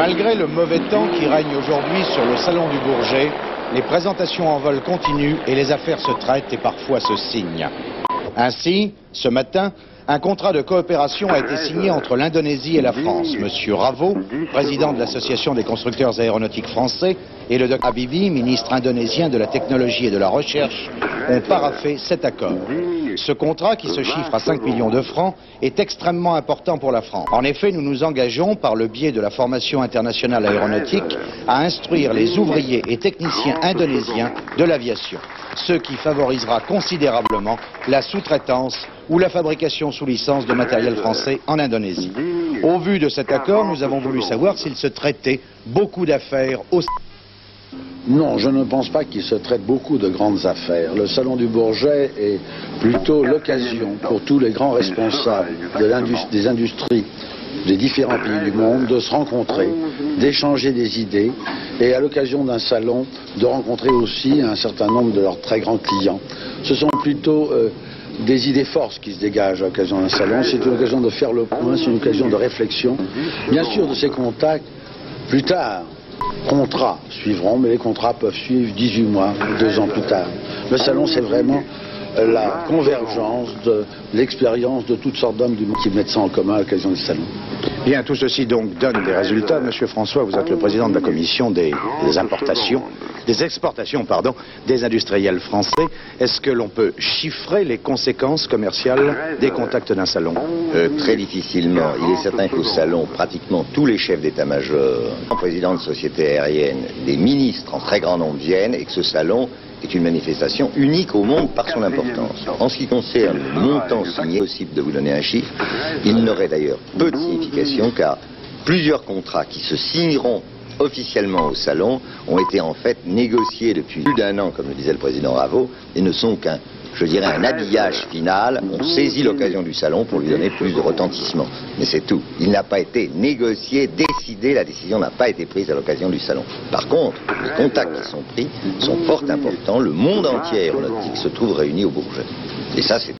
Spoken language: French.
Malgré le mauvais temps qui règne aujourd'hui sur le salon du Bourget, les présentations en vol continuent et les affaires se traitent et parfois se signent. Ainsi, ce matin, un contrat de coopération a été signé entre l'Indonésie et la France. Monsieur Ravo, président de l'Association des constructeurs aéronautiques français, et le Dr Habibie, ministre indonésien de la technologie et de la recherche, ont paraphé cet accord. Ce contrat, qui se chiffre à 5 millions de francs, est extrêmement important pour la France. En effet, nous nous engageons, par le biais de la formation internationale aéronautique, à instruire les ouvriers et techniciens indonésiens de l'aviation, ce qui favorisera considérablement la sous-traitance ou la fabrication sous licence de matériel français en Indonésie. Au vu de cet accord, nous avons voulu savoir s'il se traitait beaucoup d'affaires au... Non, je ne pense pas qu'il se traite beaucoup de grandes affaires. Le Salon du Bourget est plutôt l'occasion pour tous les grands responsables des industries des différents pays du monde de se rencontrer, d'échanger des idées et à l'occasion d'un salon de rencontrer aussi un certain nombre de leurs très grands clients. Ce sont plutôt des idées forces qui se dégagent à l'occasion d'un salon. C'est une occasion de faire le point, c'est une occasion de réflexion. Bien sûr, de ces contacts, plus tard, contrats suivront, mais les contrats peuvent suivre 18 mois, 2 ans plus tard. Le salon, c'est vraiment la convergence de l'expérience de toutes sortes d'hommes du monde qui mettent ça en commun à l'occasion du salon. Bien, tout ceci donc donne des résultats. Monsieur François, vous êtes le président de la commission des exportations, des industriels français. Est-ce que l'on peut chiffrer les conséquences commerciales des contacts d'un salon? Très difficilement. Il est certain qu'au salon, pratiquement tous les chefs d'état-major, présidents de sociétés aériennes, des ministres en très grand nombre viennent, et que ce salon est une manifestation unique au monde par son importance. En ce qui concerne le montant signé, possible de vous donner un chiffre, il n'aurait d'ailleurs peu de signification car plusieurs contrats qui se signeront officiellement au salon ont été en fait négociés depuis plus d'1 an, comme le disait le président Ravo, et ne sont qu'un, je dirais, un habillage final. On saisit l'occasion du salon pour lui donner plus de retentissement. Mais c'est tout. Il n'a pas été négocié, décidé, la décision n'a pas été prise à l'occasion du salon. Par contre, les contacts qui sont pris sont fort importants. Le monde entier aéronautique se trouve réuni au Bourget. Et ça, c'est